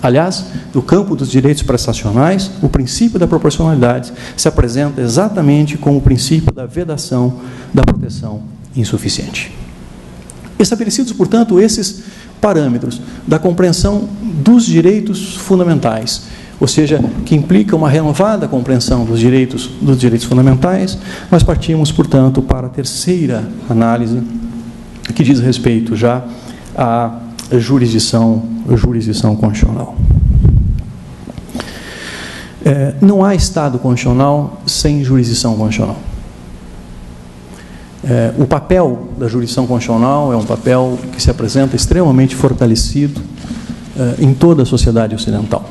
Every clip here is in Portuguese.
Aliás, no campo dos direitos prestacionais, o princípio da proporcionalidade se apresenta exatamente como o princípio da vedação da proteção insuficiente. Estabelecidos, portanto, esses parâmetros da compreensão dos direitos fundamentais, ou seja, que implica uma renovada compreensão dos direitos fundamentais, nós partimos, portanto, para a terceira análise, que diz respeito já à jurisdição constitucional. Não há Estado constitucional sem jurisdição constitucional. O papel da jurisdição constitucional é um papel que se apresenta extremamente fortalecido em toda a sociedade ocidental.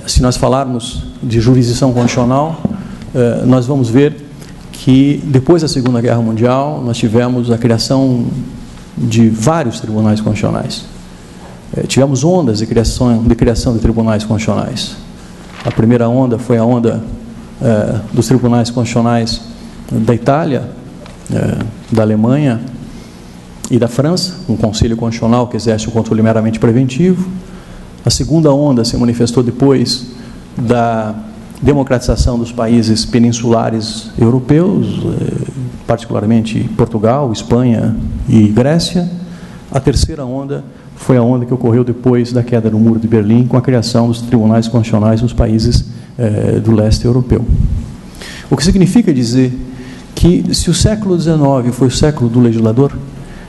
Se nós falarmos de jurisdição constitucional, nós vamos ver que depois da Segunda Guerra Mundial nós tivemos a criação de vários tribunais constitucionais. Tivemos ondas de criação de tribunais constitucionais. A primeira onda foi a onda dos tribunais constitucionais da Itália, da Alemanha e da França, um conselho constitucional que exerce um controle meramente preventivo. A segunda onda se manifestou depois da democratização dos países peninsulares europeus, particularmente Portugal, Espanha e Grécia. A terceira onda foi a onda que ocorreu depois da queda do Muro de Berlim, com a criação dos tribunais constitucionais nos países do leste europeu. O que significa dizer que, se o século XIX foi o século do legislador,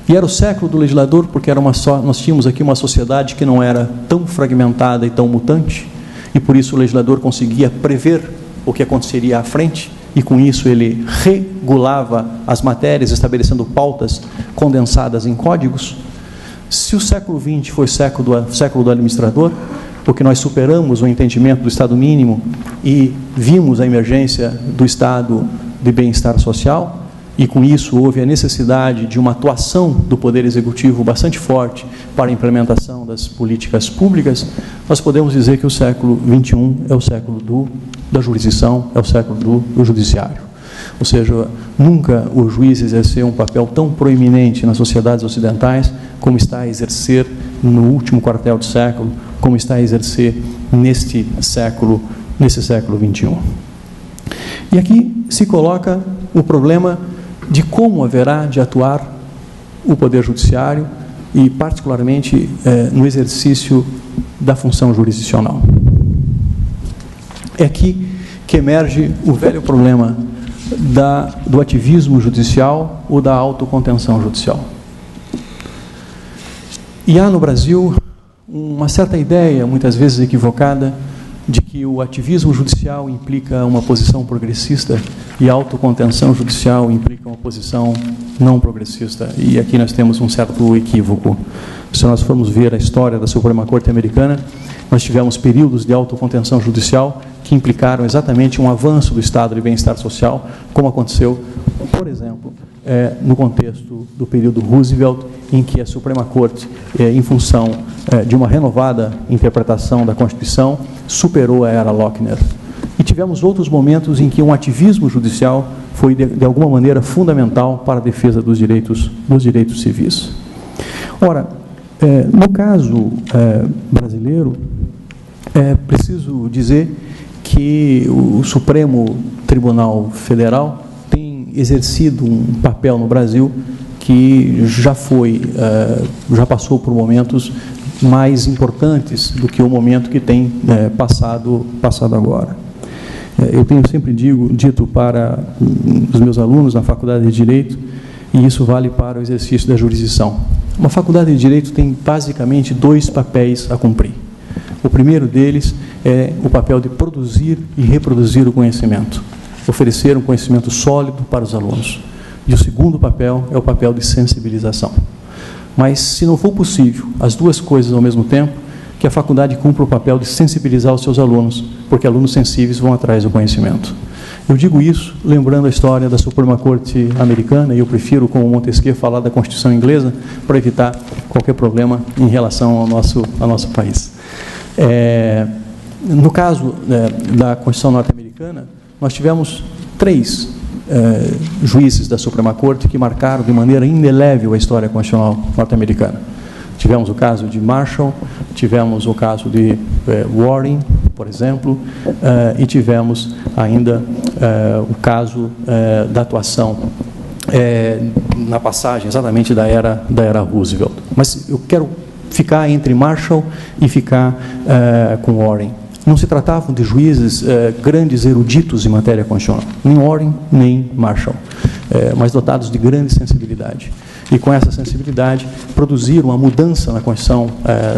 e era o século do legislador porque nós tínhamos aqui uma sociedade que não era tão fragmentada e tão mutante, e por isso o legislador conseguia prever o que aconteceria à frente, e com isso ele regulava as matérias, estabelecendo pautas condensadas em códigos. Se o século XX foi o século do administrador, porque nós superamos o entendimento do Estado mínimo e vimos a emergência do Estado de bem-estar social, e com isso houve a necessidade de uma atuação do Poder Executivo bastante forte para a implementação das políticas públicas, nós podemos dizer que o século XXI é o século da jurisdição, é o século do judiciário. Ou seja, nunca o juiz exerceu um papel tão proeminente nas sociedades ocidentais como está a exercer no último quartel do século, como está a exercer nesse século XXI. E aqui se coloca o problema de como haverá de atuar o Poder Judiciário e, particularmente, no exercício da função jurisdicional. É aqui que emerge o velho problema do ativismo judicial ou da autocontenção judicial. E há no Brasil uma certa ideia, muitas vezes equivocada, de que o ativismo judicial implica uma posição progressista e a autocontenção judicial implica uma posição não progressista. E aqui nós temos um certo equívoco. Se nós formos ver a história da Suprema Corte Americana, nós tivemos períodos de autocontenção judicial que implicaram exatamente um avanço do estado de bem-estar social, como aconteceu, por exemplo, no contexto do período Roosevelt, em que a Suprema Corte, em função de uma renovada interpretação da Constituição, superou a era Lochner. E tivemos outros momentos em que um ativismo judicial foi, de alguma maneira, fundamental para a defesa dos direitos civis. Ora, no caso brasileiro, é preciso dizer que o Supremo Tribunal Federal tem exercido um papel no Brasil que já passou por momentos mais importantes do que o momento que tem passado agora. Eu tenho sempre dito para os meus alunos na Faculdade de Direito, e isso vale para o exercício da jurisdição. Uma faculdade de Direito tem basicamente dois papéis a cumprir. O primeiro deles é o papel de produzir e reproduzir o conhecimento, oferecer um conhecimento sólido para os alunos. E o segundo papel é o papel de sensibilização. Mas, se não for possível as duas coisas ao mesmo tempo, que a faculdade cumpra o papel de sensibilizar os seus alunos, porque alunos sensíveis vão atrás do conhecimento. Eu digo isso lembrando a história da Suprema Corte Americana, e eu prefiro, como Montesquieu, falar da Constituição Inglesa, para evitar qualquer problema em relação ao nosso país. No caso da Constituição norte-americana, nós tivemos 3 juízes da Suprema Corte que marcaram de maneira indelével a história constitucional norte-americana. Tivemos o caso de Marshall, tivemos o caso de Warren, por exemplo, e tivemos ainda o caso da atuação na passagem exatamente da era Roosevelt. Mas eu quero ficar entre Marshall e ficar com Warren. Não se tratavam de juízes grandes eruditos em matéria constitucional, nem Warren, nem Marshall, mas dotados de grande sensibilidade. E com essa sensibilidade produziram uma mudança na Constituição,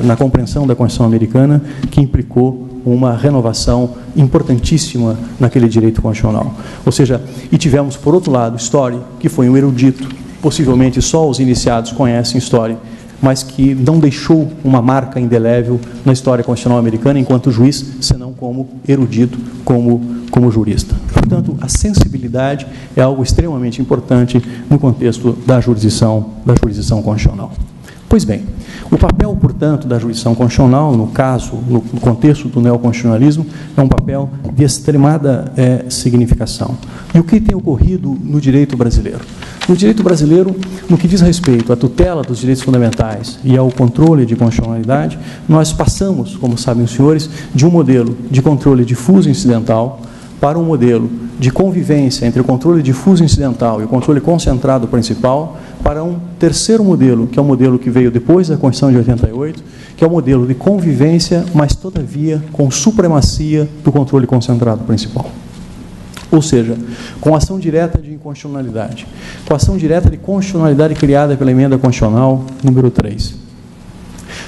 na compreensão da Constituição americana, que implicou uma renovação importantíssima naquele direito constitucional. Ou seja, e tivemos, por outro lado, Story, que foi um erudito, possivelmente só os iniciados conhecem Story, mas que não deixou uma marca indelével na história constitucional americana enquanto juiz, senão como erudito, como jurista. Portanto, a sensibilidade é algo extremamente importante no contexto da jurisdição constitucional. Pois bem, o papel, portanto, da jurisdição constitucional, no contexto do neoconstitucionalismo, é um papel de extremada significação. E o que tem ocorrido no direito brasileiro? No direito brasileiro, no que diz respeito à tutela dos direitos fundamentais e ao controle de constitucionalidade, nós passamos, como sabem os senhores, de um modelo de controle difuso incidental para um modelo de convivência entre o controle difuso incidental e o controle concentrado principal, para um terceiro modelo, que é o modelo que veio depois da Constituição de 88, que é o modelo de convivência, mas, todavia, com supremacia do controle concentrado principal. Ou seja, com ação direta de inconstitucionalidade, com ação direta de constitucionalidade criada pela emenda constitucional número 3,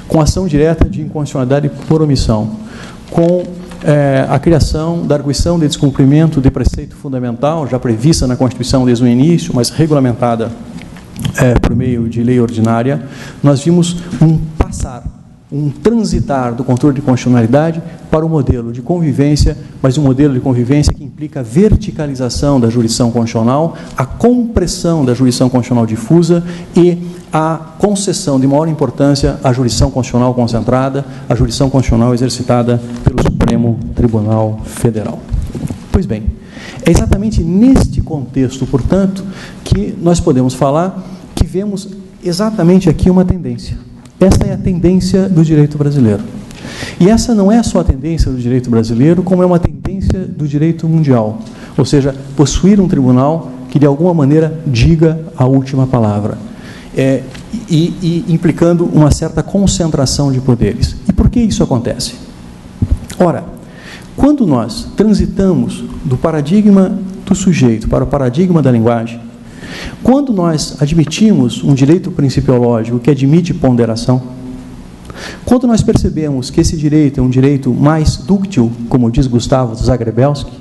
com ação direta de inconstitucionalidade por omissão, com a criação da arguição de descumprimento de preceito fundamental, já prevista na Constituição desde o início, mas regulamentada por meio de lei ordinária, nós vimos um transitar do controle de constitucionalidade para o modelo de convivência, mas um modelo de convivência que implica a verticalização da jurisdição constitucional, a compressão da jurisdição constitucional difusa e a concessão de maior importância à jurisdição constitucional concentrada, à jurisdição constitucional exercitada pelo Supremo Tribunal Federal. Pois bem, é exatamente neste contexto, portanto, que nós podemos falar que vemos exatamente aqui uma tendência. Esta é a tendência do direito brasileiro. E essa não é só a tendência do direito brasileiro, como é uma tendência do direito mundial. Ou seja, possuir um tribunal que, de alguma maneira, diga a última palavra. E implicando uma certa concentração de poderes. E por que isso acontece? Ora, quando nós transitamos do paradigma do sujeito para o paradigma da linguagem, quando nós admitimos um direito principiológico que admite ponderação, quando nós percebemos que esse direito é um direito mais dúctil, como diz Gustavo Zagrebelsky,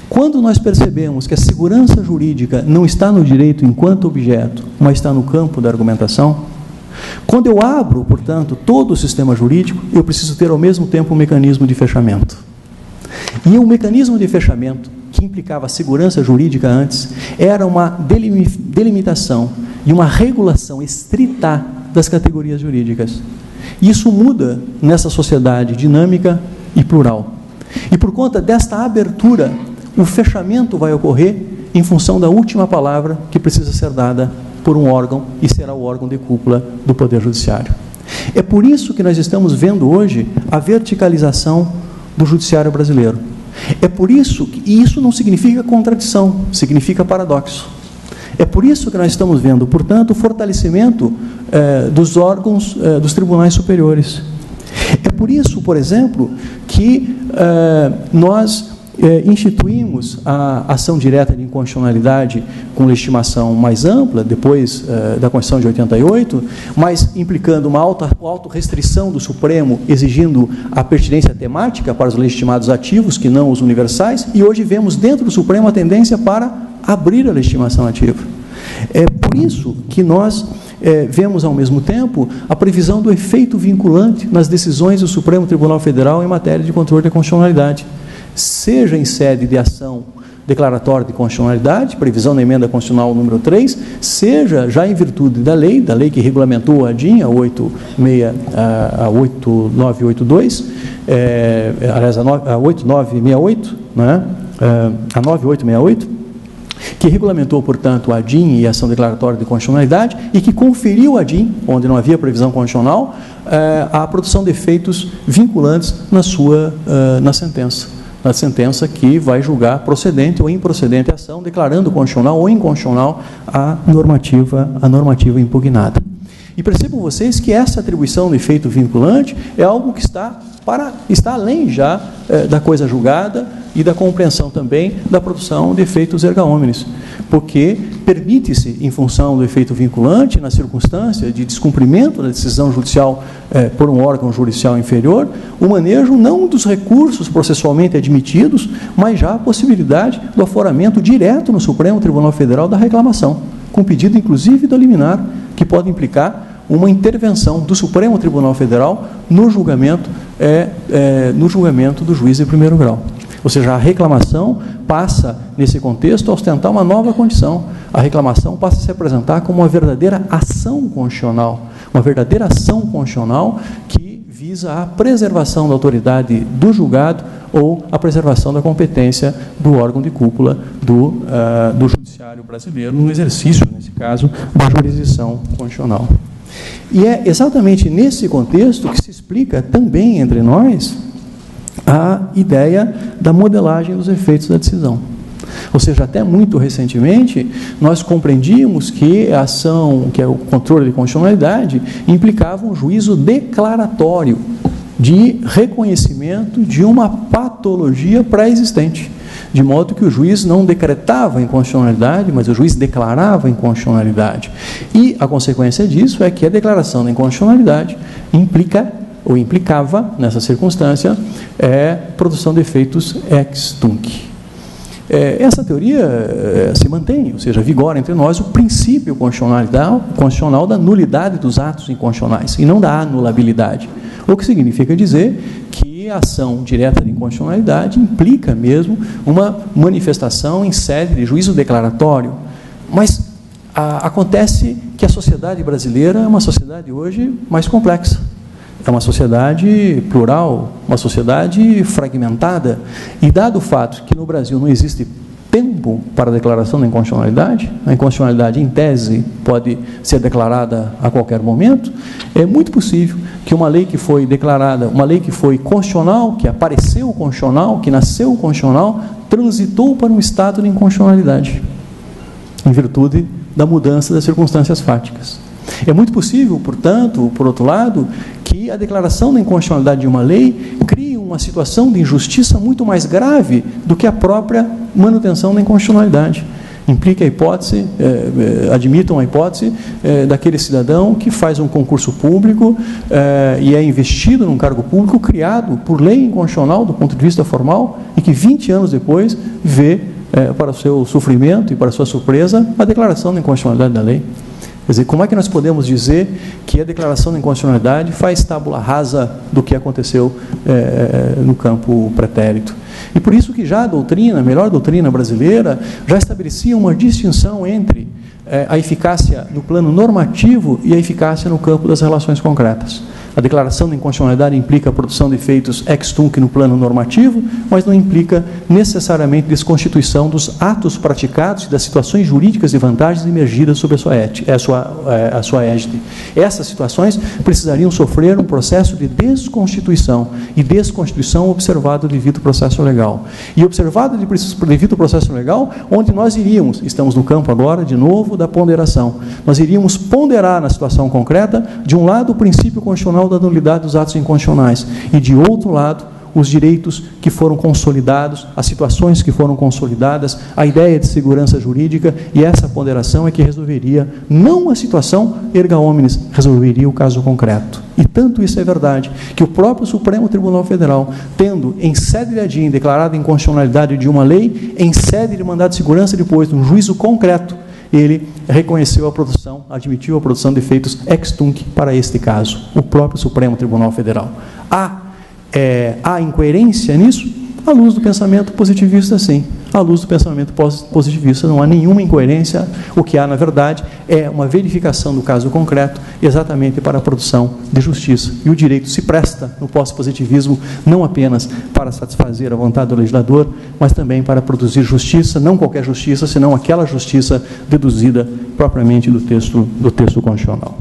quando nós percebemos que a segurança jurídica não está no direito enquanto objeto, mas está no campo da argumentação, quando eu abro, portanto, todo o sistema jurídico, eu preciso ter ao mesmo tempo um mecanismo de fechamento. E um mecanismo de fechamento que implicava a segurança jurídica antes, era uma delimitação e uma regulação estrita das categorias jurídicas. Isso muda nessa sociedade dinâmica e plural. E por conta desta abertura, o fechamento vai ocorrer em função da última palavra que precisa ser dada por um órgão, e será o órgão de cúpula do Poder Judiciário. É por isso que nós estamos vendo hoje a verticalização do Judiciário brasileiro. É por isso, e isso não significa contradição, significa paradoxo. É por isso que nós estamos vendo, portanto, o fortalecimento dos órgãos dos tribunais superiores. É por isso, por exemplo, que nós instituímos a ação direta de inconstitucionalidade com legitimação mais ampla, depois da Constituição de 88, mas implicando uma autorrestrição do Supremo, exigindo a pertinência temática para os legitimados ativos, que não os universais, e hoje vemos dentro do Supremo a tendência para abrir a legitimação ativa. É por isso que nós vemos, ao mesmo tempo, a previsão do efeito vinculante nas decisões do Supremo Tribunal Federal em matéria de controle da constitucionalidade, seja em sede de ação declaratória de constitucionalidade, previsão na emenda constitucional número 3, seja já em virtude da lei que regulamentou a DIN, a 8982, aliás, a 8968, né? A 9868, que regulamentou, portanto, a ADIM e a ação declaratória de constitucionalidade e que conferiu à ADIM, onde não havia previsão constitucional, a produção de efeitos vinculantes na sentença que vai julgar procedente ou improcedente a ação, declarando constitucional ou inconstitucional a normativa impugnada. E percebam vocês que essa atribuição de efeito vinculante é algo que está além já da coisa julgada e da compreensão também da produção de efeitos erga omnes, porque permite-se, em função do efeito vinculante, na circunstância de descumprimento da decisão judicial por um órgão judicial inferior, o manejo não dos recursos processualmente admitidos, mas já a possibilidade do aforamento direto no Supremo Tribunal Federal da reclamação, com pedido, inclusive, do liminar, que pode implicar uma intervenção do Supremo Tribunal Federal no julgamento do juiz de primeiro grau. Ou seja, a reclamação passa, nesse contexto, a ostentar uma nova condição. A reclamação passa a se apresentar como uma verdadeira ação constitucional, que visa a preservação da autoridade do julgado ou a preservação da competência do órgão de cúpula do judiciário brasileiro, no exercício, nesse caso, da jurisdição constitucional. E é exatamente nesse contexto que se explica também entre nós a ideia da modelagem dos efeitos da decisão. Ou seja, até muito recentemente, nós compreendíamos que a ação, que é o controle de constitucionalidade, implicava um juízo declaratório de reconhecimento de uma patologia pré-existente, de modo que o juiz não decretava inconstitucionalidade, mas o juiz declarava inconstitucionalidade. E a consequência disso é que a declaração da inconstitucionalidade implicava, nessa circunstância, produção de efeitos ex tunc. Essa teoria se mantém, ou seja, vigora entre nós o princípio constitucional da nulidade dos atos inconstitucionais e não da anulabilidade, o que significa dizer que a ação direta de inconstitucionalidade implica mesmo uma manifestação em sede de juízo declaratório. Mas acontece que a sociedade brasileira é uma sociedade hoje mais complexa. É uma sociedade plural, uma sociedade fragmentada. E dado o fato que no Brasil não existe tempo para a declaração da inconstitucionalidade, a inconstitucionalidade, em tese, pode ser declarada a qualquer momento, é muito possível que uma lei que foi declarada, uma lei que foi constitucional, que apareceu constitucional, que nasceu constitucional, transitou para um estado de inconstitucionalidade, em virtude da mudança das circunstâncias fáticas. É muito possível, portanto, por outro lado, que a declaração da inconstitucionalidade de uma lei crie uma situação de injustiça muito mais grave do que a própria manutenção da inconstitucionalidade. Implica a hipótese, admitam a hipótese daquele cidadão que faz um concurso público e é investido num cargo público criado por lei inconstitucional do ponto de vista formal e que 20 anos depois vê, para o seu sofrimento e para a sua surpresa, a declaração da inconstitucionalidade da lei. Quer dizer, como é que nós podemos dizer que a declaração da inconstitucionalidade faz tábula rasa do que aconteceu no campo pretérito? E por isso que já a doutrina, a melhor doutrina brasileira, já estabelecia uma distinção entre a eficácia no plano normativo e a eficácia no campo das relações concretas. A declaração da inconstitucionalidade implica a produção de efeitos ex tunc no plano normativo, mas não implica necessariamente desconstituição dos atos praticados e das situações jurídicas e vantagens emergidas sobre a sua égide. Essas situações precisariam sofrer um processo de desconstituição, e desconstituição observado o devido processo legal. E observado o devido processo legal, onde nós iríamos, estamos no campo agora, de novo, da ponderação. Nós iríamos ponderar na situação concreta, de um lado, o princípio constitucional da nulidade dos atos inconstitucionais e, de outro lado, os direitos que foram consolidados, as situações que foram consolidadas, a ideia de segurança jurídica, e essa ponderação é que resolveria, não a situação erga omnes, resolveria o caso concreto. E tanto isso é verdade, que o próprio Supremo Tribunal Federal, tendo em sede de ADIM declarado a inconstitucionalidade de uma lei, em sede de mandado de segurança depois, num juízo concreto, ele reconheceu a produção, admitiu a produção de efeitos ex tunc para este caso, o próprio Supremo Tribunal Federal. Há incoerência nisso? À luz do pensamento positivista, sim. à luz do pensamento positivista. Não há nenhuma incoerência. O que há, na verdade, é uma verificação do caso concreto, exatamente para a produção de justiça. E o direito se presta, no pós-positivismo, não apenas para satisfazer a vontade do legislador, mas também para produzir justiça, não qualquer justiça, senão aquela justiça deduzida propriamente do texto constitucional.